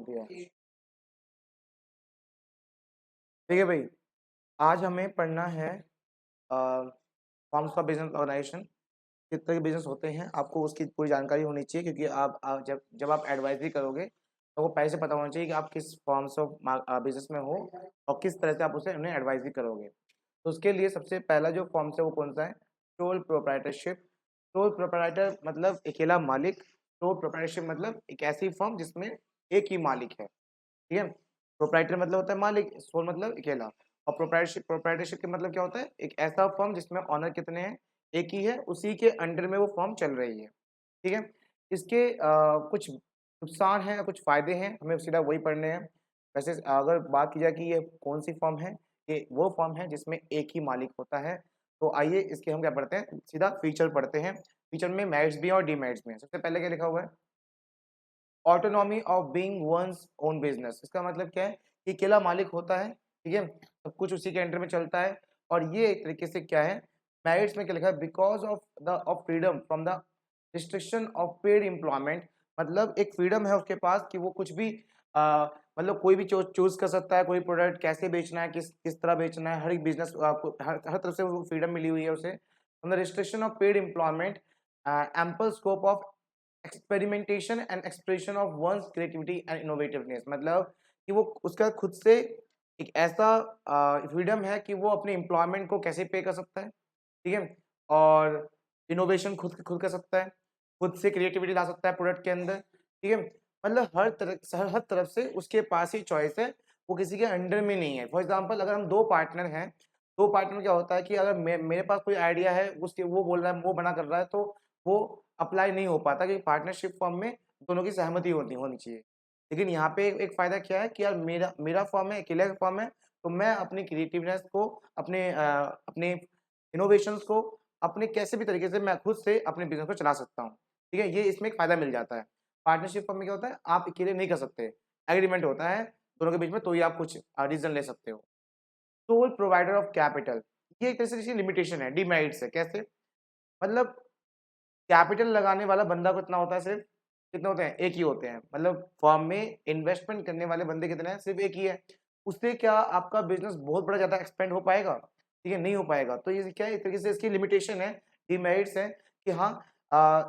दिया। ठीक है भाई, आज हमें पढ़ना है फॉर्म्स ऑफ बिजनेस ऑर्गेनाइजेशन। किस तरह के बिजनेस होते हैं आपको उसकी पूरी जानकारी होनी चाहिए, क्योंकि आप जब जब आप एडवाइजरी करोगे तो वो पहले से पता होना चाहिए कि आप किस फॉर्म्स ऑफ बिजनेस में हो और किस तरह से आप उसे उन्हें एडवाइजरी करोगे। तो उसके लिए सबसे पहला जो फॉर्म्स है वो कौन सा है? Sole proprietorship. सोल प्रोप्राइटर मतलब अकेला मालिक। सोल प्रोप्राइटरशिप मतलब एक ऐसी फर्म जिसमें एक ही मालिक है। ठीक है, प्रोप्राइटर मतलब होता है मालिक, सोल मतलब अकेला। और प्रोप्राइटरशिप का मतलब क्या होता है? एक ऐसा फर्म जिसमें ऑनर कितने हैं, एक ही है, उसी के अंडर में वो फर्म चल रही है। ठीक है, इसके कुछ नुकसान हैं, कुछ फायदे हैं, हमें सीधा वही पढ़ने हैं। वैसे अगर बात की जाए कि ये कौन सी फर्म है, ये वो फर्म है जिसमें एक ही मालिक होता है। तो आइए इसके हम क्या पढ़ते हैं, सीधा फीचर पढ़ते हैं। फीचर में मेरिट्स भी हैं और डीमेरिट्स भी हैं। सबसे पहले क्या लिखा हुआ है? Autonomy of being one's own business. इसका मतलब क्या है कि अकेला मालिक होता है, ठीक है, सब कुछ उसी के अंडर में चलता है। और ये एक तरीके से क्या है, मेरिट्स में क्या लिखा है? Because of the of freedom from the restriction of paid employment. मतलब एक फ्रीडम है उसके पास कि वो कुछ भी मतलब कोई भी चूज कर सकता है, कोई प्रोडक्ट कैसे बेचना है, किस तरह बेचना है, हर एक बिजनेस आपको हर तरफ से वो फ्रीडम मिली हुई है उसे। From the restriction of paid employment, ample scope of experimentation and expression of one's creativity and innovativeness. मतलब कि वो उसका खुद से एक ऐसा फ्रीडम है कि वो अपने एम्प्लॉयमेंट को कैसे पे कर सकता है, ठीक है, और इनोवेशन खुद कर सकता है, खुद से क्रिएटिविटी ला सकता है प्रोडक्ट के अंदर। ठीक है, मतलब हर तरफ से उसके पास ही चॉइस है, वो किसी के अंडर में नहीं है। फॉर एग्जाम्पल अगर हम दो पार्टनर हैं, दो पार्टनर क्या होता है कि अगर मेरे पास कोई आइडिया है, उसके वो बोल रहा है, वो बना कर रहा है, तो वो अप्लाई नहीं हो पाता, क्योंकि पार्टनरशिप फॉर्म में दोनों की सहमति होनी होनी चाहिए। लेकिन यहाँ पे एक फायदा क्या है कि यार मेरा मेरा फॉर्म है, अकेले का फॉर्म है, तो मैं अपनी क्रिएटिवनेस को, अपने इनोवेशंस को, अपने कैसे भी तरीके से मैं खुद से अपने बिजनेस को चला सकता हूँ। ठीक है, ये इसमें एक फायदा मिल जाता है। पार्टनरशिप फॉर्म में क्या होता है, आप अकेले नहीं कर सकते, एग्रीमेंट होता है दोनों के बीच में, तो ही आप कुछ डिसीजन ले सकते हो। सोल प्रोवाइडर ऑफ कैपिटल, ये एक तरह से इसकी लिमिटेशन है, डीमेरिट्स है। कैसे? मतलब कैपिटल लगाने वाला बंदा कितना होता है? सिर्फ कितने होते हैं? एक ही होते हैं। मतलब फर्म में इन्वेस्टमेंट करने वाले बंदे कितने हैं? सिर्फ एक ही है। उससे क्या आपका बिजनेस बहुत बड़ा ज्यादा एक्सपेंड हो पाएगा? ठीक है, नहीं हो पाएगा। तो ये क्या है, एक तरीके से इसकी लिमिटेशन है, डिमेरिट्स है कि हाँ,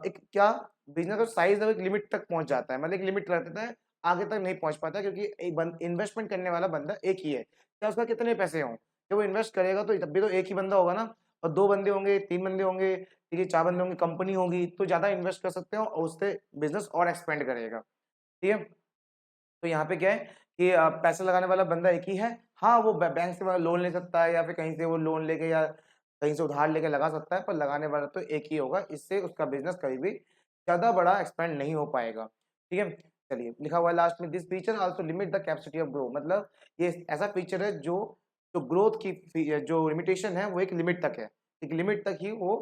एक क्या, बिजनेस का साइज एक लिमिट तक पहुंच जाता है, मतलब एक लिमिट रख देता है, आगे तक नहीं पहुंच पाता, क्योंकि एक इन्वेस्टमेंट करने वाला बंदा एक ही है। क्या उसका कितने पैसे हों, जब वो इन्वेस्ट करेगा तो तब भी तो एक ही बंदा होगा ना। और दो बंदे होंगे, तीन बंदे होंगे, ठीक है, 4 बंदे होंगे, कंपनी होगी, तो ज़्यादा इन्वेस्ट कर सकते हो और उससे बिज़नेस और एक्सपेंड करेगा। ठीक है? तो यहाँ पे क्या है कि पैसा लगाने वाला बंदा एक ही है। हाँ, वो बैंक से लोन ले सकता है, या फिर कहीं से वो लोन लेके या कहीं से उधार लेके लगा सकता है, पर लगाने वाला तो एक ही होगा। इससे उसका बिज़नेस कभी भी ज़्यादा बड़ा एक्सपेंड नहीं हो पाएगा। ठीक है? चलिए, लिखा हुआ है लास्ट में, this feature also limit the capacity of grow. मतलब ये ऐसा फीचर है जो जो ग्रोथ की जो लिमिटेशन है वो एक लिमिट तक है। एक लिमिट तक ही वो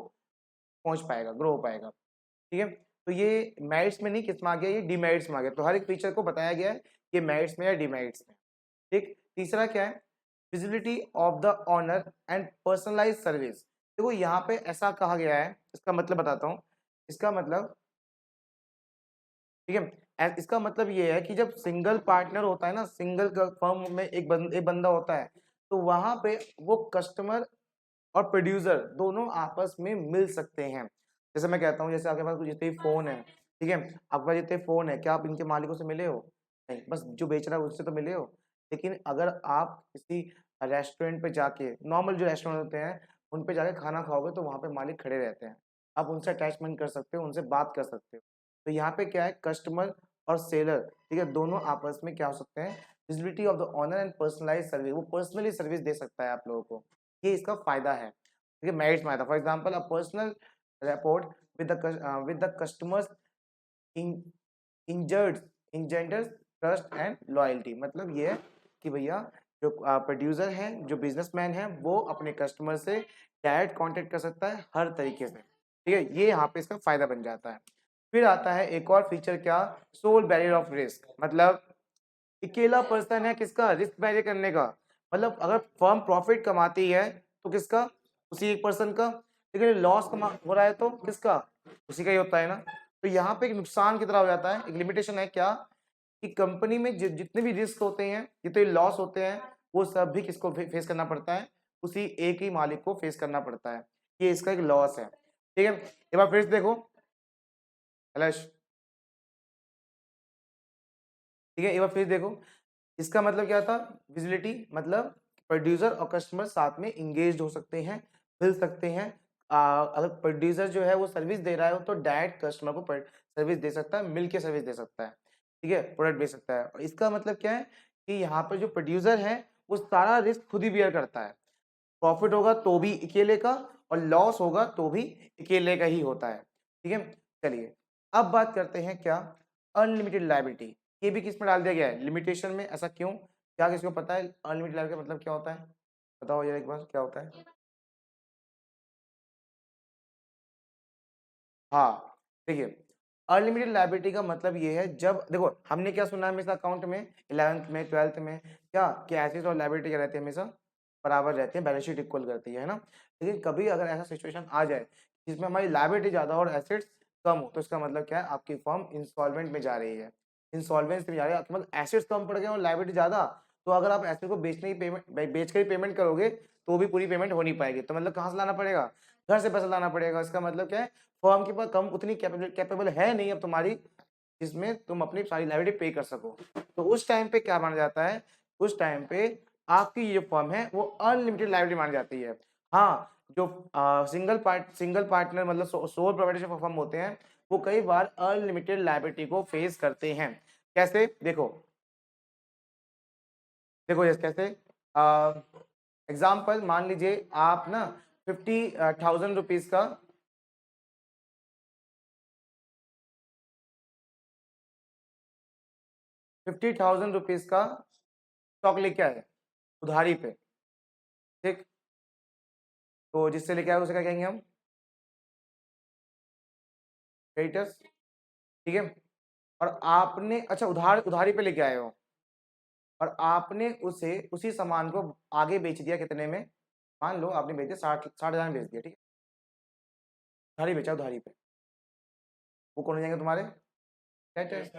पहुँच पाएगा, ग्रो हो पाएगा। ठीक है? तो ये मेरिट्स में नहीं, किसमें आ गया, ये डिमेरिट्स में आ गया। तो हर एक फीचर को बताया गया है कि ये मेरिट्स में या डिमेरिट्स में। ठीक? तीसरा क्या है? Visibility of the owner and personalised service. देखो यहाँ पे ऐसा कहा गया है, इसका मतलब बताता हूँ। इसका मतलब, ठीक है, इसका मतलब ये है कि जब सिंगल पार्टनर होता है ना, सिंगल फर्म में एक बंदा होता है, तो वहां पे वो कस्टमर और प्रोड्यूसर दोनों आपस में मिल सकते हैं। जैसे मैं कहता हूँ, जैसे आपके पास जितने भी फोन है, ठीक है, आपके पास जितने फोन है, क्या आप इनके मालिकों से मिले हो? नहीं, बस जो बेच रहा है उससे तो मिले हो। लेकिन अगर आप किसी रेस्टोरेंट पे जाके, नॉर्मल जो रेस्टोरेंट होते हैं उन पे जाके खाना खाओगे, तो वहां पे मालिक खड़े रहते हैं, आप उनसे अटैचमेंट कर सकते हो, उनसे बात कर सकते हो। तो यहाँ पे क्या है, कस्टमर और सेलर, ठीक है, दोनों आपस में क्या हो सकते हैं, visibility of the owner and personalize service, वो पर्सनली सर्विस दे सकता है आप लोगों को। ये इसका फायदा है। ठीक है, मेरिट्स में आता है। For example a personal rapport with the customers injured engenders trust and loyalty. मतलब ये है कि भैया जो प्रोड्यूसर है, जो बिजनेसमैन है, वो अपने कस्टमर से डायरेक्ट कांटेक्ट कर सकता है हर तरीके से। ठीक है, ये यहाँ पे इसका फायदा बन जाता है। फिर आता है एक और फीचर, क्या, सोल बैरियर ऑफ रिस्क। मतलब अकेला पर्सन है किसका, रिस्क बैरियर करने का। मतलब अगर फर्म प्रॉफिट कमाती है तो किसका, उसी एक पर्सन का। लेकिन लॉस कमा हो रहा है तो किसका, उसी का ही होता है ना। तो यहाँ पे एक नुकसान की तरह हो जाता है, एक लिमिटेशन है क्या, कि कंपनी में जितने भी रिस्क होते हैं, जितने लॉस होते हैं, वो सब भी किसको फेस करना पड़ता है? उसी एक ही मालिक को फेस करना पड़ता है। ये इसका एक लॉस है। ठीक है, एक बार फिर से देखो कलश, ठीक है, एक बार फिर देखो, इसका मतलब क्या था? विजिबिलिटी मतलब प्रोड्यूसर और कस्टमर साथ में इंगेज हो सकते हैं, मिल सकते हैं। अगर प्रोड्यूसर जो है वो सर्विस दे रहा है तो डायरेक्ट कस्टमर को सर्विस दे सकता है, मिल के सर्विस दे सकता है, ठीक है, प्रोडक्ट बेच सकता है। और इसका मतलब क्या है कि यहाँ पर जो प्रोड्यूसर है वो सारा रिस्क खुद ही बियर करता है। प्रॉफिट होगा तो भी अकेले का और लॉस होगा तो भी अकेले का ही होता है। ठीक है, चलिए अब बात करते हैं क्या? Unlimited liability. ये भी किस में डाल दिया गया है? लिमिटेशन में। ऐसा क्यों? क्या किसी को पता है अनलिमिटेड लायबिलिटी का मतलब क्या होता है? बताओ जरा एक बार क्या होता है? हाँ, देखिए अनलिमिटेड लायबिलिटी का मतलब ये है, जब देखो हमने क्या सुना है हमेशा अकाउंट में 11th में 12th में, क्या कि एसेट्स और लायबिलिटी क्या रहती है? हमेशा बराबर रहती है, बैलेंस शीट इक्वल करती है ना। लेकिन कभी अगर ऐसा सिचुएशन आ जाए जिसमें हमारी लायबिलिटी ज्यादा हो और एसेट्स कम हो, तो इसका मतलब क्या है? आपकी फर्म इंस्टॉलमेंट में जा रही है, इंस्टॉलमेंट में जा रही है, मतलब एसेट्स कम पड़ गए और लायबिलिटी ज्यादा। तो अगर आप एसेट को बेचने की पेमेंट बेच कर ही पेमेंट करोगे तो भी पूरी पेमेंट हो नहीं पाएगी। तो मतलब कहाँ से लाना पड़ेगा? घर से पैसा लाना पड़ेगा। इसका मतलब क्या है? फर्म के पास कम उतनी कैपेबल है नहीं अब तुम्हारी, जिसमें तुम अपनी सारी लायबिलिटी पे कर सको। तो उस टाइम पे क्या माना जाता है? उस टाइम पे आपकी ये फर्म है वो अनलिमिटेड लायबिलिटी मानी जाती है। हाँ, जो सिंगल पार्टनर मतलब सोल प्रोप्राइटरशिप फर्म होते हैं वो कई बार अनलिमिटेड लायबिलिटी को फेस करते हैं। कैसे? देखो देखो जैसे कैसे, एग्जाम्पल मान लीजिए आप ना 50,000 रुपीज का 50,000 रुपीज का स्टॉक लेके आए उधारी पे, ठीक, तो जिससे लेके आए उसे क्या कहेंगे हम? क्रेडिटर्स, ठीक है। और आपने अच्छा उधारी पे लेके आए हो और आपने उसे उसी सामान को आगे बेच दिया कितने में? मान लो आपने बेच दिया 60,000 में बेच दिया, ठीक है, उधारी बेचा उधारी पे, वो कौन हो जाएंगे तुम्हारे? डेटर्स।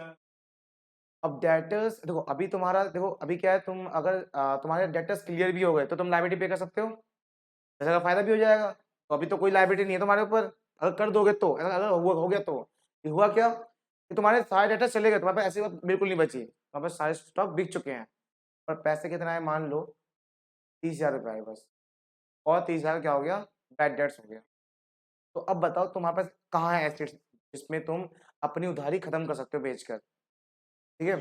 अब डेटर्स देखो, अभी तुम्हारा देखो अभी क्या है, तुम अगर तुम्हारे डेटर्स क्लियर भी हो गए तो तुम लायबिलिटी पे कर सकते हो, पैसे का फायदा भी हो जाएगा। तो अभी तो कोई लायबिलिटी नहीं है तुम्हारे ऊपर, अगर कर दोगे तो, अगर हो गया तो ये हुआ क्या कि तुम्हारे सारे डेटा चले गए, तुम्हारे पास ऐसी बात बिल्कुल नहीं बची, तुम्हारे पास सारे स्टॉक बिक चुके हैं। पर पैसे कितना है? मान लो 30,000 रुपये आए बस, और 30,000 क्या हो गया? बैड डेट्स हो गया। तो अब बताओ तुम्हारे पास कहाँ है एसेट्स जिसमें तुम अपनी उधारी खत्म कर सकते हो बेचकर? ठीक है,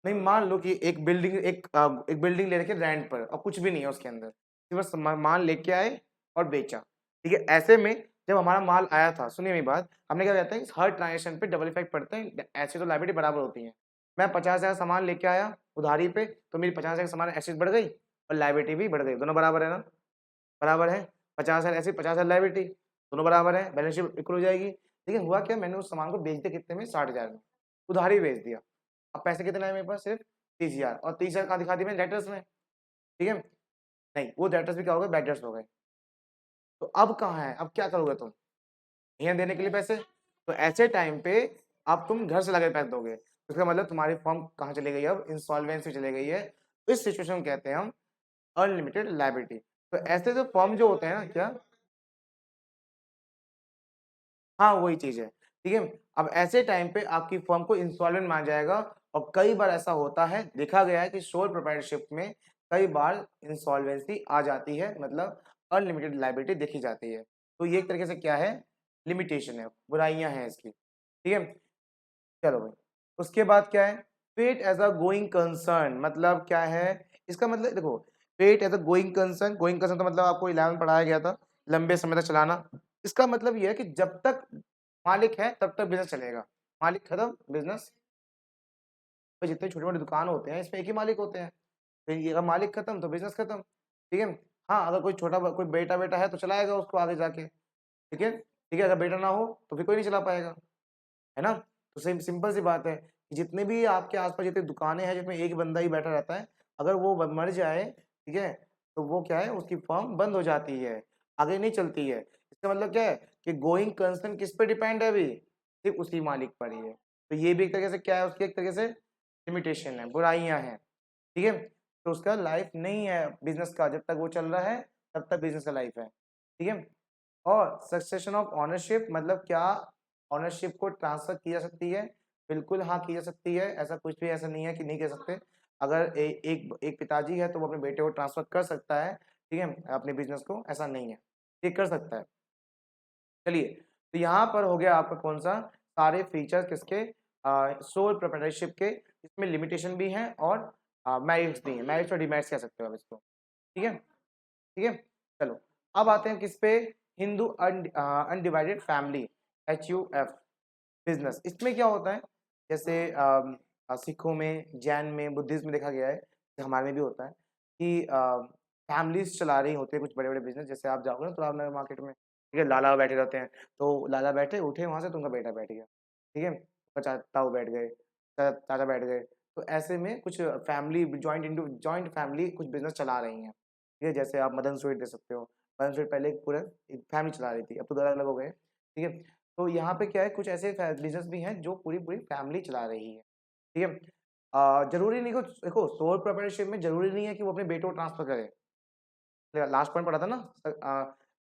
नहीं मान लो कि एक बिल्डिंग ले रखी है रेंट पर और कुछ भी नहीं है उसके अंदर, सिर्फ बस माल लेके आए और बेचा। ठीक है, ऐसे में जब हमारा माल आया था, सुनिए मेरी बात, हमने क्या कहते हैं हर ट्रांजेक्शन पे डबल इफेक्ट पड़ते हैं, ऐसे तो लायबिलिटी बराबर होती है। मैं 50,000 सामान लेके आया उधारी पे, तो मेरी 50,000 सामान एसेट बढ़ गई और लायबिलिटी भी बढ़ गई, दोनों बराबर है ना? बराबर है। 50,000 एसेट 50,000 लायबिलिटी, दोनों बराबर है, बैलेंस शीट इक्वल हो जाएगी। लेकिन हुआ क्या, मैंने उस सामान को बेच दिया कितने में? 60,000 में, उधारी बेच दिया। अब पैसे कितने आए मेरे पास? सिर्फ 30,000, और 30,000 कहाँ दिखा दी मैंने? डेटर्स में, ठीक है। नहीं, वो डेटर्स भी क्या हो गए? बैड डेटर्स हो गए। तो अब कहाँ है? अब क्या करोगे तुम? नहीं देने के लिए पैसे, तो ऐसे टाइम पे अब तुम घर से लगे पैसे दोगे, इसका मतलब तुम्हारी फर्म कहाँ चली गई? अब इंसॉल्वेंसी चली गई है। इस सिचुएशन को कहते हैं हम अनलिमिटेड लायबिलिटी। तो ऐसे जो फर्म जो होते हैं ना, क्या? हाँ, वही चीज है, ठीक है। अब ऐसे टाइम पे आपकी फर्म को इंसॉल्वेंट माना जाएगा, और कई बार ऐसा होता है, देखा गया है कि सोल प्रोप्राइटरशिप में कई बार इंसॉल्वेंसी आ जाती है, मतलब अनलिमिटेड लायबिलिटी देखी जाती है। तो ये एक तरीके से क्या है? लिमिटेशन है, बुराइयां हैं इसकी, ठीक है। चलो भाई, उसके बाद क्या है? Treat as a going concern, मतलब क्या है? इसका मतलब देखो, treat as a going concern तो मतलब आपको 11 पढ़ाया गया था, लंबे समय तक चलाना। इसका मतलब ये है कि जब तक मालिक है तब तक बिजनेस चलेगा, मालिक खत्म बिजनेस। तो जितने छोटे मोटे दुकान होते हैं इसमें एक ही मालिक होते हैं, तो ये अगर मालिक खत्म तो बिजनेस खत्म, ठीक है। हाँ, अगर कोई बेटा बेटा है तो चलाएगा उसको आगे जाके, ठीक है, ठीक है। अगर बेटा ना हो तो फिर कोई नहीं चला पाएगा, है ना। तो सेम सिंपल सी बात है कि जितने भी आपके आसपास जितनी दुकानें हैं जिसमें एक बंदा ही बैठा रहता है, अगर वो मर जाए, ठीक है, तो वो क्या है? उसकी फर्म बंद हो जाती है, आगे नहीं चलती है। इसका मतलब क्या है कि गोइंग कंसर्न किस पे डिपेंड है अभी? सिर्फ उसी मालिक पर ही है। तो ये भी एक तरीके से क्या है, उसकी एक तरीके से लिमिटेशन है, बुराइयां हैं, ठीक है। तो उसका लाइफ नहीं है बिजनेस का, जब तक वो चल रहा है तब तक बिजनेस का लाइफ है, ठीक है। और सक्सेशन ऑफ ऑनरशिप मतलब क्या, ऑनरशिप को ट्रांसफर की जा सकती है, बिल्कुल हाँ की जा सकती है, ऐसा कुछ भी ऐसा नहीं है कि नहीं कर सकते। अगर एक पिताजी है तो वो अपने बेटे को ट्रांसफर कर सकता है, ठीक है, अपने बिजनेस को, ऐसा नहीं है, ये कर सकता है। चलिए, तो यहाँ पर हो गया आपका कौन सा, सारे फीचर्स किसके, सोल प्रोप्राइटरशिप के, इसमें लिमिटेशन भी हैं और मेरिट्स भी हैं, मेरिट्स और डिमेरिट्स कह सकते हो आप इसको, ठीक है, ठीक है। चलो अब आते हैं किस पे, Hindu undivided family, HUF business. इसमें क्या होता है, जैसे सिखों में, जैन में, बुद्धिज्म में देखा गया है, जैसे हमारे में भी होता है कि फैमिलीज चला रही होती है कुछ बड़े बड़े बिजनेस। जैसे आप जाओगे ना तालाब नगर मार्केट में, ठीक है, लाला बैठे रहते हैं, तो लाला बैठे उठे वहां से तो उनका बेटा बैठ गया, ठीक है, ताऊ बैठ गए, चाचा बैठ गए। तो ऐसे में कुछ फैमिली जॉइंट फैमिली कुछ बिजनेस चला रही हैं, ठीक है। जैसे आप मदन स्वीट दे सकते हो, मदन स्वीट पहले एक पूरा एक फैमिली चला रही थी, अब तो अलग अलग हो गए, ठीक है। तो यहाँ पे क्या है, कुछ ऐसे बिजनेस भी हैं जो पूरी पूरी फैमिली चला रही है, ठीक है। जरूरी नहीं को देखो, सोल प्रोप्राइटरशिप में जरूरी नहीं है कि वो अपने बेटे को ट्रांसफर करे। लास्ट पॉइंट पढ़ा था ना,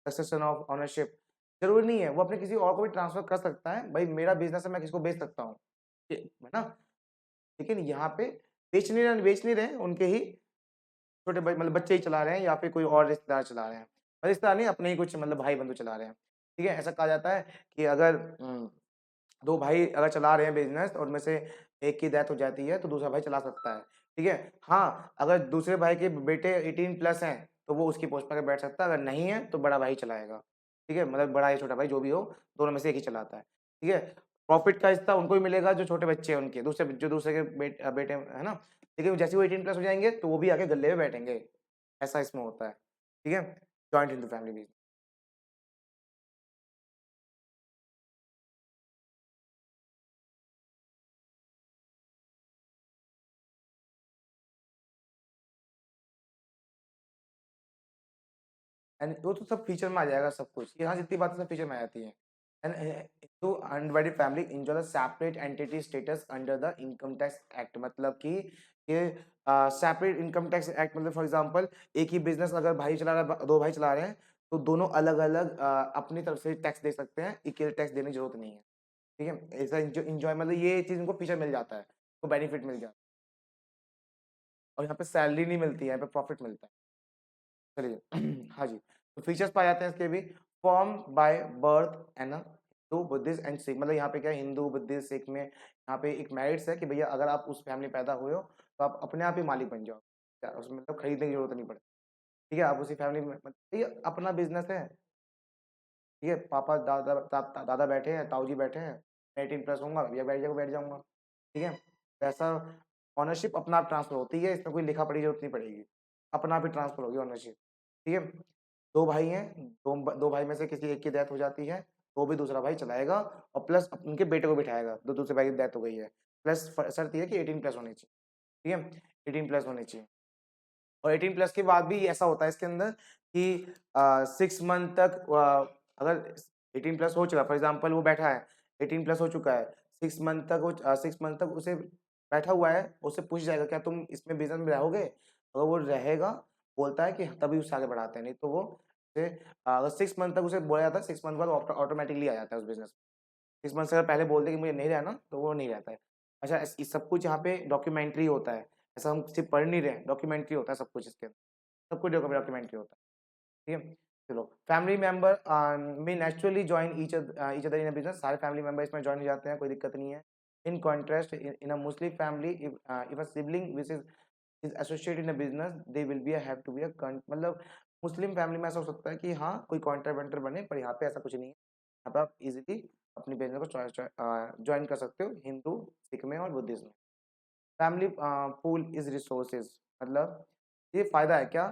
सक्सेशन ऑफ ओनरशिप, जरूरी नहीं है, वो अपने किसी और को भी ट्रांसफर कर सकता है, भाई मेरा बिजनेस है, मैं किसी को बेच सकता हूँ, है ना। लेकिन यहाँ पे बेच नहीं रहे, उनके ही छोटे भाई मतलब बच्चे ही चला रहे हैं या फिर कोई और रिश्तेदार चला रहे हैं, रिश्तेदार नहीं, अपने ही कुछ मतलब भाई बंधु चला रहे हैं, ठीक है। ऐसा कहा जाता है कि अगर दो भाई अगर चला रहे हैं बिजनेस और में से एक की डेथ हो जाती है तो दूसरा भाई चला सकता है, ठीक है। हाँ, अगर दूसरे भाई के बेटे 18+ हैं तो वो उसकी पोस्ट पर बैठ सकता है, अगर नहीं है तो बड़ा भाई चलाएगा, ठीक है, मतलब बड़ा या छोटा भाई जो भी हो, दोनों में से एक ही चलाता है, ठीक है। प्रॉफिट का हिस्सा उनको ही मिलेगा जो छोटे बच्चे हैं उनके, दूसरे के बेटे है ना, लेकिन जैसे वो 18+ हो जाएंगे तो वो भी आके गले में बैठेंगे, ऐसा इसमें होता है, ठीक है। Joint Hindu family. एंड वो तो सब फीचर में आ जाएगा सब कुछ, यहाँ जितनी बातें सब फीचर में आ जाती है। एंड तो undivided family enjoy the separate entity status under the income tax act, मतलब कि ये सेपरेट इनकम टैक्स एक्ट, मतलब फॉर एग्जांपल एक ही बिजनेस अगर भाई चला रहा है, दो भाई चला रहे हैं, तो दोनों अलग अलग अपनी तरफ से टैक्स दे सकते हैं, इक्वल टैक्स देने की जरूरत नहीं है, ठीक है। ऐसा इंजॉय मतलब ये चीज इनको फीचर मिल जाता है, तो बेनिफिट मिल जाता है, और यहाँ पे सैलरी नहीं मिलती है, यहाँ पे प्रॉफिट मिलता है। चलिए हाँ जी, तो फीचर्स पाए जाते हैं इसके भी, फॉर्म बाय बर्थ है ना, हिंदू बुद्धिस्ट एंड सिख, मतलब यहाँ पे क्या है, हिंदू बुद्धिस्ट सिख में यहाँ पे एक मेरिट्स है कि भैया अगर आप उस फैमिली पैदा हुए हो तो आप अपने आप ही मालिक बन जाओ, उसमें मतलब खरीदने की जरूरत नहीं पड़ती, ठीक है। आप उसी फैमिली में मतलब ये अपना बिजनेस है, ठीक है, पापा दादा बैठे हैं, ताऊ जी बैठे हैं, मैं 18+ होऊंगा, भैया बैठ जाऊंगा, ठीक है। वैसा ऑनरशिप अपना आप ट्रांसफर होती है, इसमें कोई लिखा पढ़ी जरूरत नहीं पड़ेगी, अपना आप ही ट्रांसफर होगी ऑनरशिप, ठीक है। दो भाई हैं, दो भाई में से किसी एक की डेथ हो जाती है तो भी दूसरा भाई चलाएगा, और प्लस उनके बेटे को बिठाएगा, दो दूसरे भाई की डेथ हो गई है, प्लस शर्त ये है कि 18+ होनी चाहिए, ठीक है, 18+ होनी चाहिए। और 18+ के बाद भी ऐसा होता है इसके अंदर कि 6 मंथ तक अगर 18+ हो चुका, फॉर एग्जाम्पल वो बैठा है 18+ हो चुका है, 6 मंथ तक उसे बैठा हुआ है, उससे पूछ जाएगा क्या तुम इसमें बिजनेस में रहोगे, अगर वो रहेगा, बोलता है कि तभी उससे आगे बढ़ाते हैं, नहीं तो वो अगर 6 मंथ तक उसे बोला जाता है, 6 मंथ बाद ऑटोमेटिकली आ जाता है उस बिजनेस। 6 मंथ से अगर पहले बोल दे कि मुझे नहीं रहना तो वो नहीं रहता है। अच्छा, इस सब कुछ यहाँ पे डॉक्यूमेंट्री होता है, ऐसा हम सिर्फ पढ़ नहीं रहे, डॉक्यूमेंट्री होता है सब कुछ इसके अंदर, सब कुछ डॉक्यूमेंट्री होता है, ठीक है। चलो, फैमिली मेंबर में naturally join each other in a business, सारे फैमिली मेंबर इसमें ज्वाइन हो जाते हैं, कोई दिक्कत नहीं है। In contrast in a Muslim family, if a sibling which is associated in a business, they will be have to be a, मतलब मुस्लिम फैमिली में ऐसा हो सकता है कि हाँ कोई कॉन्ट्रैक्ट वेंटर बने, पर यहाँ पे ऐसा कुछ नहीं है, यहाँ पे आप इजीली अपनी बिजनेस को ज्वाइन कर सकते हो, हिंदू सिख में और बुद्धिज्म में। फैमिली पूल इज रिसोर्सेज, मतलब ये फायदा है क्या,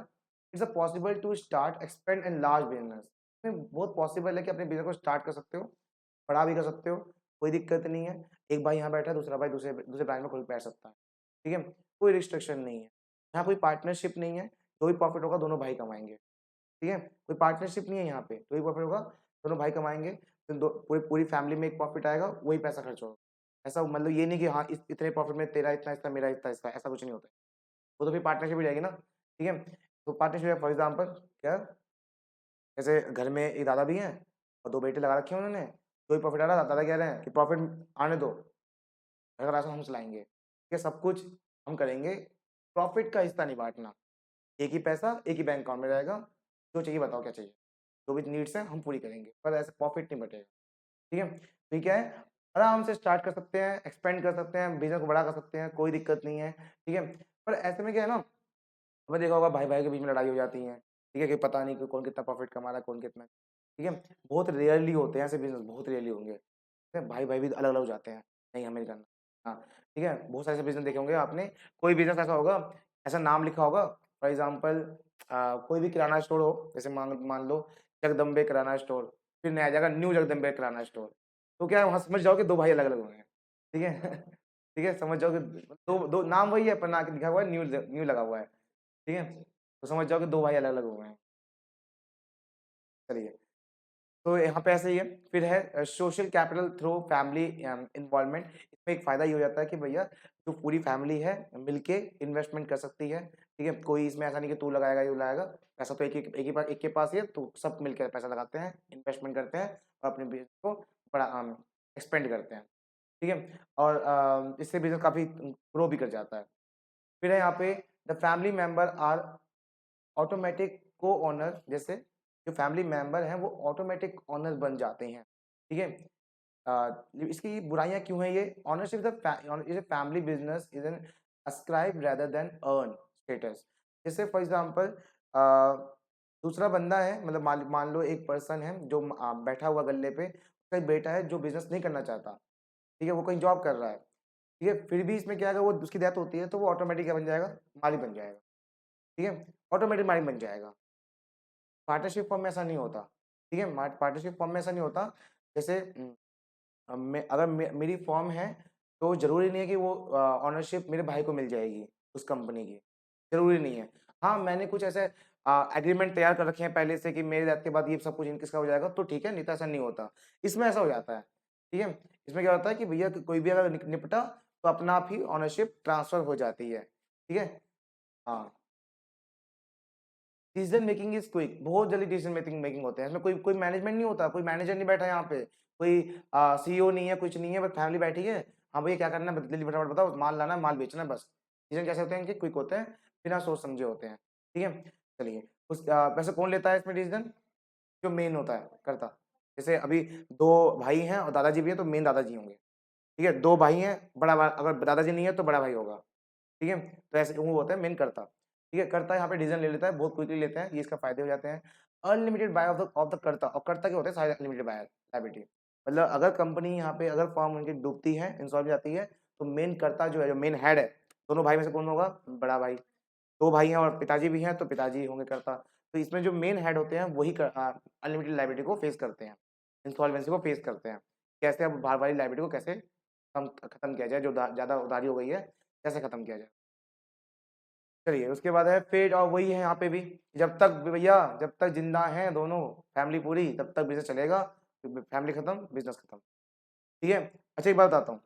it's a possible to start expand and large business, बहुत पॉसिबल है कि अपने बिजनेस को स्टार्ट कर सकते हो, बड़ा भी कर सकते हो, कोई दिक्कत नहीं है। एक भाई यहाँ बैठा है, दूसरा भाई दूसरे दूसरे ब्रांच में खुद बैठ सकता है, ठीक है, कोई रिस्ट्रिक्शन नहीं है, यहाँ कोई पार्टनरशिप नहीं है, जो भी प्रॉफिट होगा दोनों भाई कमाएंगे, ठीक है, कोई पार्टनरशिप नहीं है यहाँ पे, जो भी प्रॉफिट होगा दोनों भाई कमाएंगे। पूरी पूरी फैमिली में एक प्रॉफिट आएगा, वही पैसा खर्च होगा। ऐसा मतलब ये नहीं कि हाँ इतने प्रॉफिट में तेरा इतना हिस्सा, मेरा इतना हिस्सा, ऐसा कुछ नहीं होता है। वो तो फिर पार्टनरशिप ही रहेगी ना, ठीक है। तो पार्टनरशिप फॉर एग्जाम्पल क्या, जैसे घर में एक दादा भी हैं और 2 बेटे लगा रखे हैं उन्होंने, जो भी प्रॉफिट आ रहा है दादा कह रहे हैं कि प्रॉफिट आने दो, घर का राशन हम चलाएंगे, ठीक है, सब कुछ हम करेंगे, प्रॉफिट का हिस्सा नहीं बांटना। एक ही पैसा एक ही बैंक अकाउंट में रहेगा, जो चाहिए बताओ क्या चाहिए, जो भी नीड्स है हम पूरी करेंगे, पर ऐसे प्रॉफिट नहीं बटेगा, ठीक है। तो ये क्या है, आराम से स्टार्ट कर सकते हैं, एक्सपेंड कर सकते हैं, बिजनेस को बड़ा कर सकते हैं, कोई दिक्कत नहीं है, ठीक है। पर ऐसे में क्या है ना, आपने देखा होगा भाई भाई के बीच में लड़ाई हो जाती है, ठीक है, कि पता नहीं कि कौन कितना प्रॉफिट कमा रहा है, कौन कितना, ठीक है। बहुत रेयरली होते हैं ऐसे बिजनेस, बहुत रेयरली होंगे, ठीक है, भाई भाई भी अलग अलग हो जाते हैं, नहीं हमें नहीं करना, हाँ, ठीक है। बहुत सारे ऐसे बिजनेस देखे होंगे आपने, कोई बिजनेस ऐसा होगा, ऐसा नाम लिखा होगा, फॉर एग्जाम्पल कोई भी किराना स्टोर हो, जैसे मान मान लो जगदम्बे किराना स्टोर, फिर नया जाएगा न्यू जगदम्बे किराना स्टोर, तो क्या है वहाँ समझ जाओ कि दो भाई अलग अलग हुए हैं, ठीक है। ठीक है, समझ जाओ कि दो दो नाम वही है पर ना लिखा हुआ है न्यू, न्यू लगा हुआ है, ठीक है, तो समझ जाओ कि दो भाई अलग अलग हुए हैं। चलिए, तो यहाँ पे ऐसे ही है, फिर है social capital through family involvement. इसमें एक फायदा ये हो जाता है कि भैया जो पूरी फैमिली है मिलके इन्वेस्टमेंट कर सकती है, ठीक है, कोई इसमें ऐसा नहीं कि तू लगाएगा ये लगाएगा, पैसा तो एक के पास ही है, तो सब मिलकर पैसा लगाते हैं, इन्वेस्टमेंट करते हैं और अपने बिजनेस को बड़ा एक्सपेंड करते हैं, ठीक है, और इससे बिजनेस काफी ग्रो भी कर जाता है। फिर है यहाँ पे the family member are automatic co-owner, जैसे जो फैमिली मेंबर हैं वो ऑटोमेटिक ओनर बन जाते हैं, ठीक है। इसकी बुराइयां क्यों हैं, ये ownership is a family business is an ascribe rather than earn status. जैसे फॉर एग्जांपल दूसरा बंदा है, मतलब मान लो एक पर्सन है जो बैठा हुआ गल्ले पे, उसका एक बेटा है जो बिजनेस नहीं करना चाहता, ठीक है, वो कहीं जॉब कर रहा है, ठीक है, फिर भी इसमें क्या है, वो उसकी डेथ होती है तो वो ऑटोमेटिक क्या बन जाएगा, मालिक बन जाएगा, ठीक है, ऑटोमेटिक मालिक बन जाएगा। पार्टनरशिप फॉर्म में ऐसा नहीं होता, ठीक है, पार्टनरशिप फॉर्म में ऐसा नहीं होता। जैसे अगर मेरी फॉर्म है तो जरूरी नहीं है कि वो ऑनरशिप मेरे भाई को मिल जाएगी उस कंपनी की, जरूरी नहीं है। हाँ, मैंने कुछ ऐसे एग्रीमेंट तैयार कर रखे हैं पहले से कि मेरे डेथ के बाद ये सब कुछ इनकिसका हो जाएगा, तो ठीक है, नहीं तो ऐसा नहीं होता। इसमें ऐसा हो जाता है, ठीक है, इसमें क्या होता है कि भैया कोई भी अगर निपटा तो अपना आप ही ऑनरशिप ट्रांसफर हो जाती है, ठीक है। हाँ, डिसीजन मेकिंग इज क्विक, बहुत जल्दी डिसीजन मेकिंग मेकिंग होते हैं, इसमें कोई कोई मैनेजमेंट नहीं होता, कोई मैनेजर नहीं बैठा यहाँ पे, कोई सीईओ नहीं है, कुछ नहीं है, बस फैमिली बैठी है, हाँ भैया क्या करना है जल्दी फटाफट बताओ, माल लाना है माल बेचना है बस। डिसीजन कैसे होते हैं इनके, क्विक होते हैं, बिना सोच समझे होते हैं, ठीक है। चलिए, वैसे कौन लेता है इसमें डिसीजन, जो मेन होता है करता, जैसे अभी दो भाई हैं और दादाजी भी हैं तो मेन दादाजी होंगे, ठीक है, दो भाई हैं, अगर दादाजी नहीं है तो बड़ा भाई होगा, ठीक है, तो ऐसे वो होता है मेन कर्ता, ठीक है, कर्ता यहाँ पे डिसीजन ले लेता है, बहुत क्विकली लेते हैं, ये इसका फायदे हो जाते हैं। अनलिमिटेड बाय ऑफ द कर्ता, और कर्ता क्या होता है, सारे अनलिमिटेड बाय लायबिलिटी, मतलब अगर कंपनी यहाँ पे अगर फर्म उनकी डूबती है, इंसॉल्व जाती है, तो मेन कर्ता जो है, जो मेन हेड है, दोनों भाई में से कौन होगा, बड़ा भाई, दो भाई हैं और पिताजी भी हैं तो पिताजी होंगे कर्ता, तो इसमें जो मेन हेड होते हैं वही अनलिमिटेड लायबिलिटी को फेस करते हैं, इंसॉल्वेंसी को फेस करते हैं, कैसे अब बाहर वाली लायबिलिटी को कैसे खत्म किया जाए, जो ज्यादा उधारी हो गई है कैसे खत्म किया जाए। चलिए, उसके बाद है फेट, और वही है यहाँ पे भी, जब तक भैया जब तक जिंदा हैं दोनों फैमिली पूरी तब तक बिजनेस चलेगा, फैमिली खत्म बिजनेस खत्म, ठीक है। अच्छा एक बात बताता हूँ,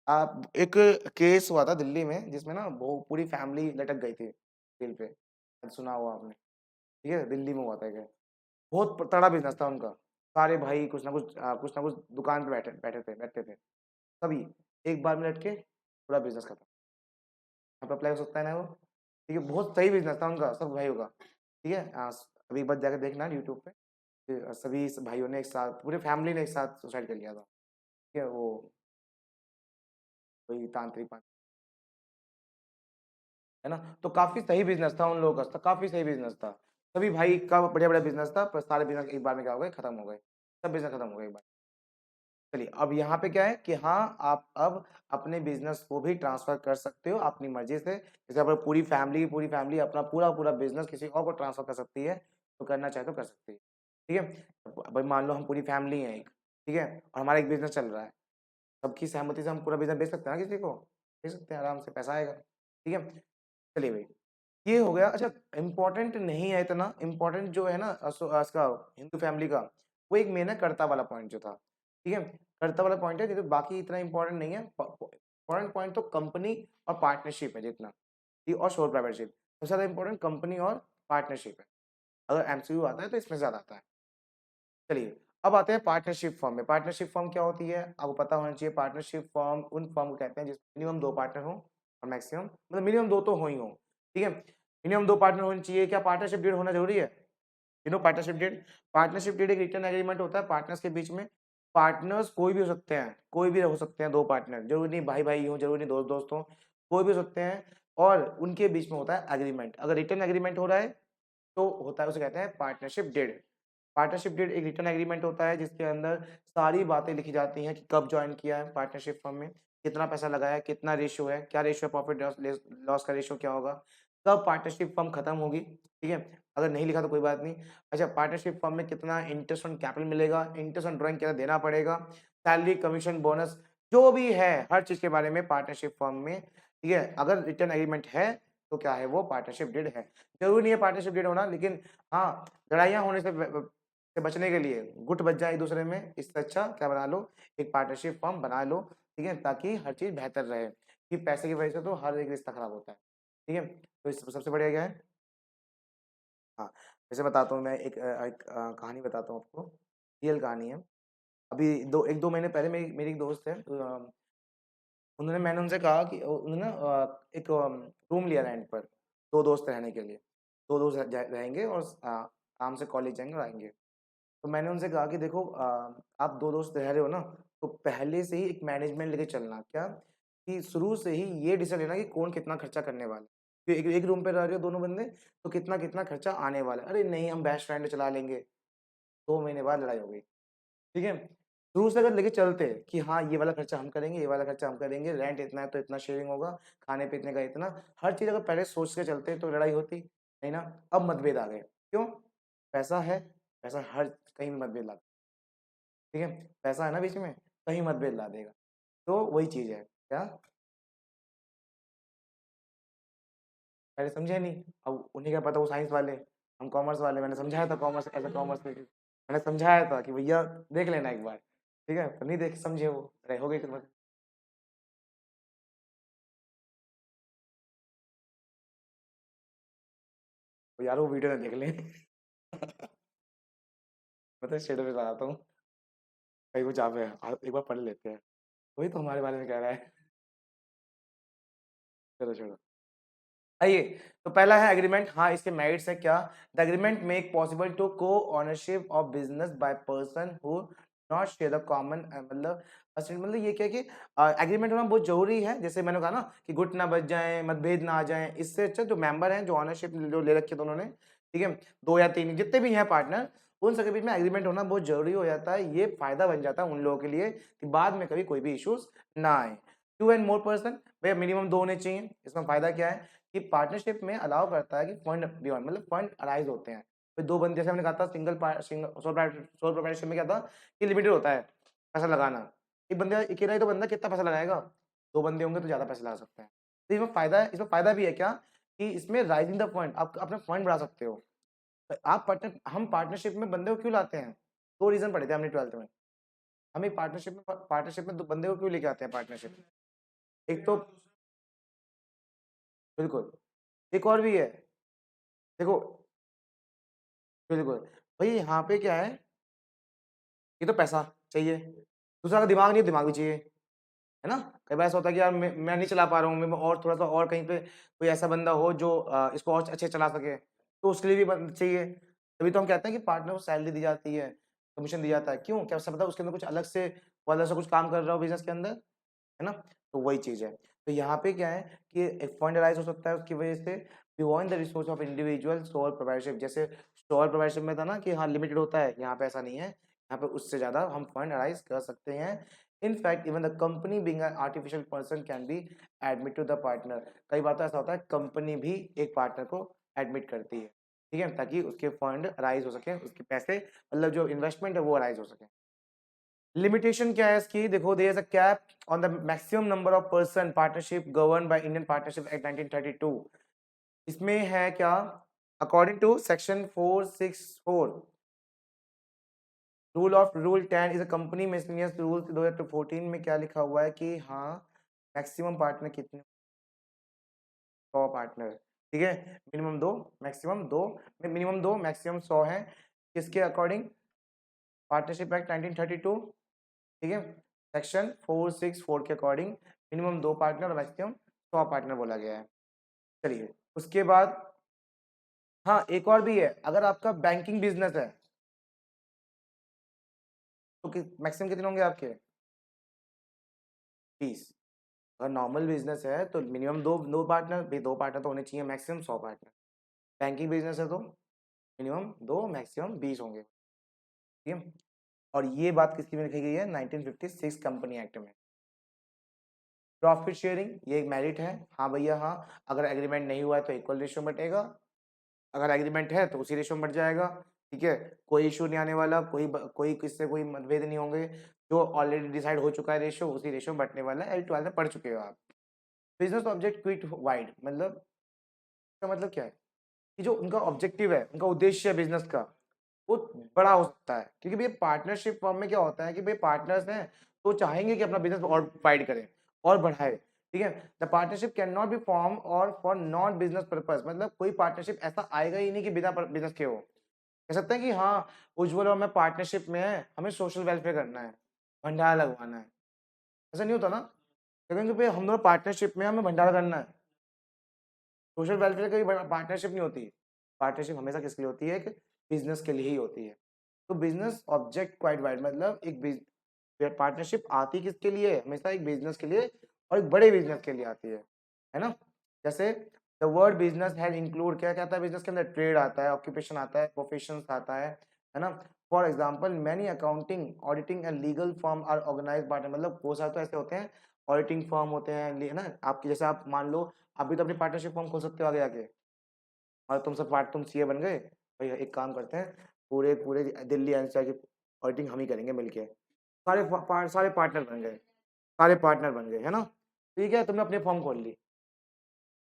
आप एक केस हुआ था दिल्ली में जिसमें ना वो पूरी फैमिली लटक गई थी जेल पे, सुना हुआ आपने, ठीक है, दिल्ली में हुआ था एक, बहुत तगड़ा बिजनेस था उनका, सारे भाई कुछ ना कुछ दुकान पे बैठते थे, सभी एक बार में लटके, पूरा बिजनेस खत्म। यहाँ पे अप्लाई हो सकता है ना वो, ठीक है, बहुत सही बिजनेस था उनका सब भाइयों का, ठीक है। अभी एक बार जाकर देखना यूट्यूब पे, सभी भाइयों ने एक साथ, पूरे फैमिली ने एक साथ सुसाइड कर लिया था, ठीक है, वो वही तांत्रिक है ना, तो काफी सही बिजनेस था उन लोगों का, काफी सही बिजनेस था, सभी भाई का बढ़िया बढ़िया बिजनेस था, पर सारे बिजनेस एक बार में क्या हो गए, खत्म हो गए, सब बिजनेस खत्म हो गए एक बार। चलिए, अब यहाँ पे क्या है कि हाँ, आप अब अपने बिजनेस को भी ट्रांसफर कर सकते हो अपनी मर्जी से, जैसे अब पूरी फैमिली अपना पूरा पूरा बिजनेस किसी और को ट्रांसफर कर सकती है, तो करना चाहे तो कर सकती है, ठीक है। अब भाई मान लो हम पूरी फैमिली हैं एक, ठीक है, और हमारा एक बिजनेस चल रहा है, सबकी सहमति से हम पूरा बिजनेस बेच सकते हैं ना किसी को, बेच सकते हैं आराम से, पैसा आएगा, ठीक है। चलिए भाई, ये हो गया। अच्छा, इम्पोर्टेंट नहीं है इतना, इम्पोर्टेंट जो है ना इसका हिंदू फैमिली का, वो एक मेन है कर्ता वाला पॉइंट जो था, ठीक है? कर्ता वाला पॉइंट है, नहीं तो बाकी इतना इंपॉर्टेंट नहीं है। इंपॉर्टेंट पॉइंट तो कंपनी और पार्टनरशिप है जितना, ठीक, और सोल प्रोप्राइटरशिप। सबसे ज़्यादा इंपॉर्टेंट कंपनी और पार्टनरशिप है। अगर एमसीक्यू आता है तो इसमें ज़्यादा आता है। चलिए, अब आते हैं पार्टनरशिप फर्म में। पार्टनरशिप फर्म क्या होती है? आपको पता होना चाहिए। पार्टनरशिप फर्म उन फर्म को कहते हैं जिसमें मिनिमम 2 पार्टनर हों और मैक्सिमम मतलब मिनिमम 2 तो हो ही हों, ठीक है? मिनिमम 2 पार्टनर होने चाहिए। क्या पार्टनरशिप डीड होना ज़रूरी है? You know partnership deed? Partnership deed एक रिटन एग्रीमेंट होता है पार्टनर्स के बीच में। पार्टनर्स कोई भी हो सकते हैं, कोई भी हो सकते हैं 2 पार्टनर, ज़रूरी नहीं भाई-भाई हों, ज़रूरी नहीं दोस्त-दोस्त हों, कोई भी हो सकते हैं और उनके बीच में होता है एग्रीमेंट। अगर रिटन एग्रीमेंट हो रहा है, तो होता है उसे कहते हैं पार्टनरशिप डीड। पार्टनरशिप डीड एक रिटन एग्रीमेंट होता है जिसके अंदर सारी बातें लिखी जाती हैं कि कब जॉइन किया है पार्टनरशिप फर्म में, कितना पैसा लगाया है, कितना रेशियो है, क्या रेशियो है, प्रॉफिट लॉस का रेशियो क्या होगा, कब पार्टनरशिप फर्म खत्म होगी, ठीक है? अगर नहीं लिखा तो कोई बात नहीं। अच्छा, पार्टनरशिप फर्म में कितना इंटरेस्ट ऑन कैपिटल मिलेगा, इंटरेस्ट ऑन ड्राइंग कितना देना पड़ेगा, सैलरी, कमीशन, बोनस जो भी है हर चीज़ के बारे में पार्टनरशिप फर्म में, ठीक है? अगर रिटन एग्रीमेंट है तो क्या है वो पार्टनरशिप डीड है। ज़रूरी नहीं है पार्टनरशिप डीड होना, लेकिन हाँ, लड़ाइयाँ होने से बचने के लिए, गुट बच जाए एक-दूसरे में, इससे अच्छा क्या बना लो, एक पार्टनरशिप फर्म बना लो, ठीक है? ताकि हर चीज़ बेहतर रहे, कि पैसे की वजह से तो हर एक रिश्ता खराब होता है, ठीक है? तो इस सबसे बढ़िया क्या है? हाँ, जैसे बताता हूँ मैं एक कहानी बताता हूँ आपको, रियल कहानी है। अभी 1-2 महीने पहले मेरी मेरी एक दोस्त है, मैंने उनसे कहा कि उन्होंने ना एक रूम लिया रेंट पर, 2 दोस्त रहने के लिए। 2 दोस्त रहेंगे और आराम से कॉलेज जाएँगे और आएँगे। तो मैंने उनसे कहा कि देखो आप 2 दोस्त रह रहे हो ना, तो पहले से ही एक मैनेजमेंट लेके चलना। क्या? कि शुरू से ही ये डिसाइड लेना कि कौन कितना खर्चा करने वाला है। कि एक एक रूम पे रह रहे हो दोनों बंदे, तो कितना-कितना खर्चा आने वाला है। अरे नहीं, हम बेस्ट फ्रेंड चला लेंगे। 2 महीने बाद लड़ाई हो गई। ठीक है? शुरू से अगर लेके चलते कि हाँ, ये वाला खर्चा हम करेंगे, ये वाला खर्चा हम करेंगे, रेंट इतना है तो इतना शेयरिंग होगा, खाने-पीने का इतना, हर चीज़ अगर पहले सोच के चलते तो लड़ाई होती, नहीं ना? अब मतभेद आ गए। क्यों? पैसा है, पैसा हर कहीं भी मतभेद ला, ठीक है? पैसा है ना बीच में, कहीं मतभेद ला देगा। तो वही चीज़ है। क्या? पहले समझे नहीं, अब उन्हें क्या पता वो साइंस वाले, हम कॉमर्स वाले, मैंने समझाया था कॉमर्स ऐसा कॉमर्स में, मैंने समझाया था कि भैया देख लेना एक बार, ठीक है? पर नहीं देख समझे वो, अरे हो गई खिदमत। तो यार वो वीडियो ना देख लें। मैं तो शेडो पे लगाता हूँ, कहीं कुछ आप एक बार पढ़ लेते हैं। वही तो हमारे बारे में कह रहा है। चलो छोड़ो। आइए, तो पहला है एग्रीमेंट। हाँ, इसके मेरिट्स है क्या? The agreement make possible to co-ownership of business by person who not share the common मतलब ये क्या है कि एग्रीमेंट होना बहुत ज़रूरी है। जैसे मैंने कहा ना कि गुट ना बच जाएँ, मतभेद ना आ जाएँ। इससे अच्छा जो मेंबर हैं, जो ओनरशिप जो ले रखी है दोनों ने, ठीक है? 2 या 3 जितने भी हैं पार्टनर, उन सबके बीच में एग्रीमेंट होना बहुत ज़रूरी हो जाता है। ये फ़ायदा बन जाता है उन लोगों के लिए कि बाद में कभी कोई भी इश्यूज़ ना आए। 2 एंड मोर पर्सन, भैया मिनिमम 2 होने चाहिए। इसमें फ़ायदा क्या है? कि पार्टनरशिप में अलाउ करता है कि फंड डिमांड मतलब फंड अराइज़ होते हैं। फिर 2 बंदे जैसे मैंने कहा था सोल प्रोप्राइटरशिप में क्या था कि लिमिटेड होता है पैसा लगाना। एक बंदा अकेला ही तो बंदा कितना पैसा लगाएगा? 2 बंदे होंगे तो ज़्यादा पैसा लगा सकते हैं। तो इसमें फ़ायदा भी है क्या कि इसमें राइज़िंग द फंड आप अपना फंड बढ़ा सकते हो। आप हम पार्टनरशिप में बंदे को क्यों लाते हैं? 2 रीज़न पढ़े थे हमने 12th में। हम एक पार्टनरशिप में 2 बंदे को क्यों लेके आते हैं पार्टनरशिप में? एक तो बिल्कुल, एक और भी है। देखो बिल्कुल। भई यहाँ पे क्या है, ये तो पैसा चाहिए, दूसरा अगर दिमाग नहीं है, दिमाग भी चाहिए, है ना? कई बार ऐसा होता है कि यार मैं नहीं चला पा रहा हूँ, मैं और थोड़ा-सा और कहीं पे कोई ऐसा बंदा हो जो इसको और अच्छे चला सके, तो उसके लिए भी बंद चाहिए। तभी तो हम कहते हैं कि पार्टनर को सैलरी दी जाती है, कमीशन दी जाता है। क्यों? क्या उससे पता है उसके अंदर कुछ अलग से वो अलग से कुछ काम कर रहा हो बिज़नेस के अंदर, है ना? तो वही चीज़ है। तो यहाँ पे क्या है कि एक फंड राइज़ हो सकता है उसकी वजह से, beyond the resource of individual sole proprietorship. जैसे सोल प्रोप्राइटरशिप में था ना कि हाँ, लिमिटेड होता है, यहाँ पे ऐसा नहीं है। यहाँ पे उससे ज़्यादा हम फंड राइज़ कर सकते हैं। In fact even the company being an artificial person can be admit to the partner. कई बार तो ऐसा होता है कंपनी भी एक पार्टनर को एडमिट करती है, ठीक है? ताकि उसके फंड राइज़ हो सकें, उसके पैसे मतलब जो इन्वेस्टमेंट है वो राइज़ हो सके। लिमिटेशन क्या है इसकी? देखो there is a cap on the maximum number of person partnership govern by Indian partnership act 1932। इसमें है क्या? According to section 464 rule 10 is a company miscellaneous rule 2014 में क्या लिखा हुआ है कि हाँ मैक्सिमम पार्टनर कितने, 100 पार्टनर, ठीक है, मिनिमम दो मिनिमम दो मैक्सिमम 100 है, किसके अकॉर्डिंग, पार्टनरशिप एक्ट 1932, ठीक है, सेक्शन 464 के अकॉर्डिंग मिनिमम 2 पार्टनर और मैक्सिमम 100 पार्टनर बोला गया है। चलिए उसके बाद हाँ एक और भी है, अगर आपका बैंकिंग बिजनेस है तो मैक्सिमम कितने होंगे आपके, 20। अगर नॉर्मल बिजनेस है तो मिनिमम दो पार्टनर, भी 2 पार्टनर तो होने चाहिए, मैक्सिमम 100 पार्टनर। बैंकिंग बिजनेस है तो मिनिमम 2 मैक्सिमम 20 होंगे, ठीक है। और ये बात किसकी में लिखी गई है, 1956 कंपनी एक्ट में। प्रॉफिट शेयरिंग ये एक मेरिट है, हाँ भैया हाँ, अगर एग्रीमेंट नहीं हुआ है तो इक्वल रेशियो बटेगा, अगर एग्रीमेंट है तो उसी रेशियो में बढ़ जाएगा, ठीक है, कोई इशू नहीं आने वाला, कोई किससे कोई मतभेद नहीं होंगे, जो ऑलरेडी डिसाइड हो चुका है रेशियो उसी रेशियो में बटने वाला है, 12 में पढ़ चुके हो आप। बिजनेस ऑब्जेक्ट क्विट वाइड मतलब इसका मतलब क्या है कि जो उनका ऑब्जेक्टिव है, उनका उद्देश्य है बिजनेस का, वो बड़ा हो सकता है, क्योंकि भैया पार्टनरशिप फॉर्म में क्या होता है कि भाई पार्टनर्स हैं तो चाहेंगे कि अपना बिजनेस और वाइड करें और बढ़ाए, ठीक है। The partnership can not be form और फॉर नॉन बिजनेस पर्पस, मतलब कोई पार्टनरशिप ऐसा आएगा ही नहीं कि बिना बिजनेस के हो। कह सकते हैं कि हाँ उज्ज्वल और मैं पार्टनरशिप में है, हमें सोशल वेलफेयर करना है, भंडारा लगवाना है, ऐसा नहीं होता ना, क्योंकि भाई हम दोनों पार्टनरशिप में हमें भंडारा करना है, सोशल वेलफेयर की पार्टनरशिप नहीं होती, पार्टनरशिप हमेशा किसके लिए होती है, कि बिजनेस के लिए ही होती है। तो बिजनेस ऑब्जेक्ट क्वाइट वाइड मतलब एक पार्टनरशिप आती किसके लिए है, हमेशा एक बिजनेस के लिए और एक बड़े बिजनेस के लिए आती है ना। जैसे the word business has include क्या क्या आता है बिजनेस के अंदर, ट्रेड आता है, ऑक्यूपेशन आता है, प्रोफेशन आता है ना। For example many accounting auditing and legal firm are organize partner, मतलब बहुत सारे तो ऐसे होते हैं ऑडिटिंग फर्म होते हैं, है ना, आपकी जैसे आप मान लो आप भी तो अपनी पार्टनरशिप फर्म खोल सकते हो आगे आके, और तुम सीए बन गए, भैया एक काम करते हैं, पूरे पूरे दिल्ली एनसीआर की ऑडिटिंग हम ही करेंगे मिलके, सारे पार्टनर बन गए, सारे पार्टनर बन गए, है ना, ठीक है, तुमने अपनी फर्म खोल ली,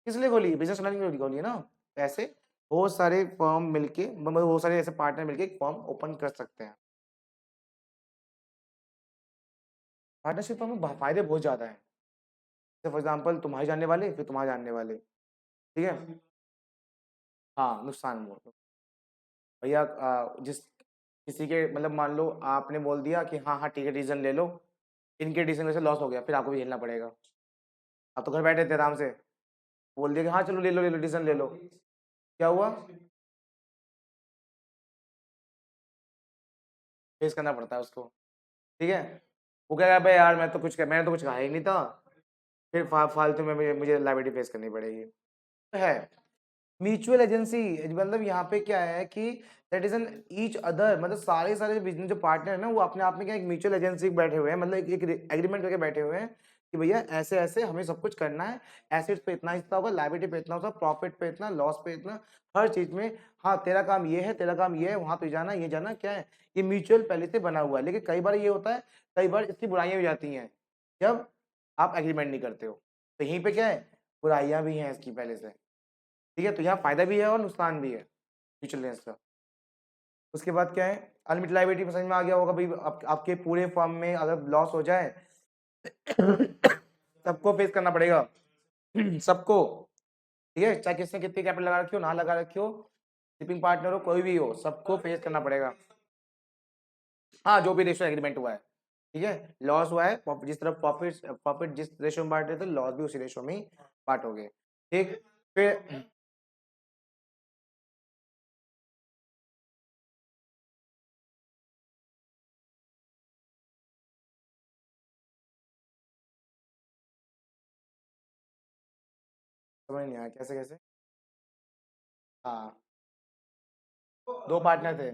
किस लिए खोली, बिजनेस चलाने के लिए खोली है ना। ऐसे बहुत सारे फर्म मिलके, मतलब बहुत सारे ऐसे पार्टनर मिलके एक फर्म ओपन कर सकते हैं। पार्टनरशिप फर्म में फायदे बहुत ज्यादा है, फॉर एग्जाम्पल तुम्हारे जानने वाले फिर तुम्हारे जानने वाले, ठीक है, हाँ नुकसान बहुत भैया, जिस किसी के मतलब मान लो आपने बोल दिया कि हाँ हाँ ठीक है डिसीजन ले लो, इनके डिसीजन में से लॉस हो गया, फिर आपको भी झेलना पड़ेगा। आप तो घर बैठे थे आराम से, बोल दिया कि हाँ चलो ले लो डिसीजन ले लो, क्या हुआ, फेस करना पड़ता है उसको, ठीक है। वो कह रहा है भाई यार मैंने तो कुछ कहा ही नहीं था, फिर फालतू में मुझे लाइबिलिटी फेस करनी पड़ेगी, तो है। म्यूचुअल एजेंसी मतलब यहाँ पे क्या है कि that is an each other, मतलब सारे सारे बिजनेस जो पार्टनर है ना वो अपने आप में क्या एक म्यूचुअल एजेंसी बैठे हुए हैं, मतलब एक एग्रीमेंट करके बैठे हुए हैं कि भैया ऐसे ऐसे हमें सब कुछ करना है, एसेट्स पे इतना हिस्सा होगा, लायबिलिटी पे इतना होगा, प्रॉफिट पे इतना, लॉस पे इतना, हर चीज में, हाँ तेरा काम ये है, तेरा काम ये है, वहां तो जाना ये जाना, क्या है ये म्यूचुअल पहले से बना हुआ है। लेकिन कई बार ये होता है, कई बार इसकी बुराइयां भी जाती हैं जब आप एग्रीमेंट नहीं करते हो, तो यहीं पे क्या है, बुराइयां भी हैं इसकी पहले से, ठीक है। तो यहाँ फायदा भी है और नुकसान भी है म्यूचुअल फंड्स का। उसके बाद क्या है, अनलिमिटेड लायबिलिटी समझ में आ गया होगा भाई, आपके पूरे फर्म में अगर लॉस हो जाए सबको फेस करना पड़ेगा सबको, ठीक है, चाहे किसने कितनी कैपिटल लगा रखी हो ना लगा रखी हो, शिपिंग पार्टनर हो कोई भी हो, सबको फेस करना पड़ेगा, हाँ जो भी रेशो एग्रीमेंट हुआ है, ठीक है। लॉस हुआ है, जिस तरफ प्रॉफिट प्रॉफिट जिस रेशो में बांट रहे थे, लॉस भी उसी रेशो में ही बांटोगे, ठीक। फिर समझ नहीं आया कैसे कैसे, हाँ 2 पार्टनर थे,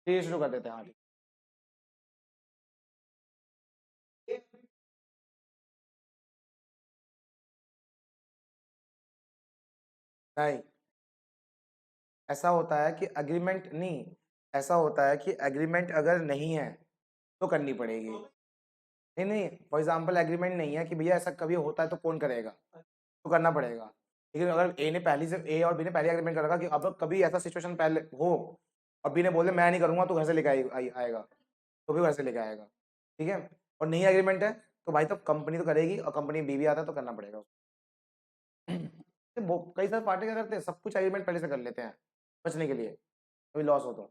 ये शुरू कर देते हैं, हाँ नहीं, ऐसा होता है कि एग्रीमेंट नहीं, ऐसा होता है कि एग्रीमेंट अगर नहीं है तो करनी पड़ेगी, नहीं नहीं, फॉर एग्जाम्पल एग्रीमेंट नहीं है कि भैया ऐसा कभी होता है तो कौन करेगा, तो करना पड़ेगा, लेकिन अगर ए और बी ने पहले एग्रीमेंट कर रखा कि अब कभी ऐसा सिचुएशन पहले हो और बी ने बोले मैं नहीं करूंगा, तो घर से लेके आएगा, तो भी घर से लेके आएगा, ठीक है। और नहीं एग्रीमेंट है तो भाई, तो कंपनी तो करेगी, और कंपनी बी भी आता है तो करना पड़ेगा उसको। कई सारे पार्टी क्या करते हैं, सब कुछ एग्रीमेंट पहले से कर लेते हैं बचने के लिए, कभी लॉस हो तो।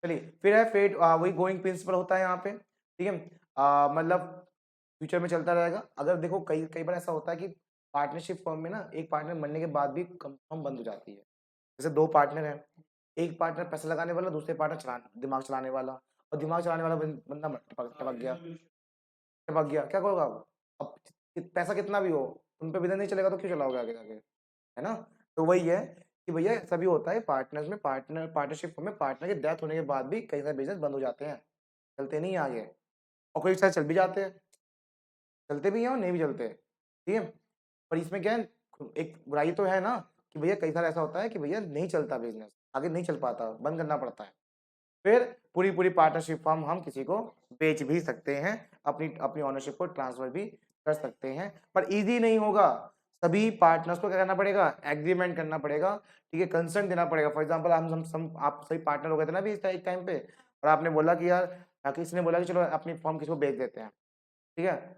चलिए फिर है फेट, वही गोइंग प्रिंसिपल होता है यहाँ पे, ठीक है। मतलब फ्यूचर में चलता रहेगा। अगर देखो कई कई बार ऐसा होता है कि पार्टनरशिप फॉर्म में ना एक पार्टनर मरने के बाद भी फर्म बंद हो जाती है। जैसे दो पार्टनर हैं, एक पार्टनर पैसा लगाने वाला, दूसरे पार्टनर दिमाग चलाने वाला, और दिमाग चलाने वाला बंदा टपक गया, क्या करोगे आप? अब पैसा कितना भी हो, उन पे बिजनेस नहीं चलेगा तो क्यों चलाओगे आगे जाके, है ना। तो वही है कि भैया सभी होता है पार्टनर्स में, पार्टनरशिप में पार्टनर की डेथ होने के बाद भी कई सारे बिजनेस बंद हो जाते हैं, चलते नहीं आगे, और कोई सारे चल भी जाते हैं, चलते भी हैं और नहीं भी चलते, ठीक है। पर इसमें क्या है, एक बुराई तो है ना कि भैया कई सारा ऐसा होता है कि भैया नहीं चलता बिजनेस, आगे नहीं चल पाता, बंद करना पड़ता है। फिर पूरी पूरी पार्टनरशिप फॉर्म हम किसी को बेच भी सकते हैं, अपनी अपनी ओनरशिप को ट्रांसफर भी कर सकते हैं, पर इजी नहीं होगा। सभी पार्टनर्स को क्या करना पड़ेगा, एग्रीमेंट करना पड़ेगा, ठीक है, कंसेंट देना पड़ेगा। फॉर एग्जांपल हम आप सभी पार्टनर हो गए थे ना अभी इस टाइम पे, और आपने बोला कि यार, किसी ने बोला कि चलो अपनी फॉर्म किसी को बेच देते हैं, ठीक है,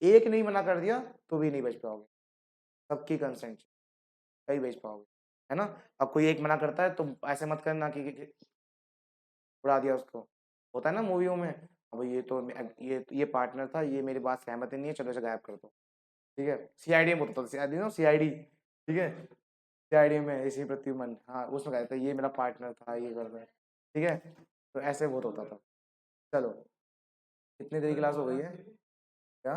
एक नहीं मना कर दिया तो भी नहीं बेच पाओगे, सबकी कंसेंट कहीं बेच पाओगे, है ना। अब कोई एक मना करता है तो ऐसे मत करना कि उड़ा दिया उसको, होता है ना मूवियों में, अब ये तो ये पार्टनर था, ये मेरी बात सहमत ही नहीं है, चलो इसे गायब कर दो, ठीक है। सीआईडी में होता था, सीआईडी, ठीक है, सीआईडी में इसी प्रत्युमन, हाँ उसमें कहता था ये मेरा पार्टनर था, ये कर रहा है, ठीक है। तो ऐसे बहुत होता था। चलो, कितनी देरी क्लास हो गई है क्या?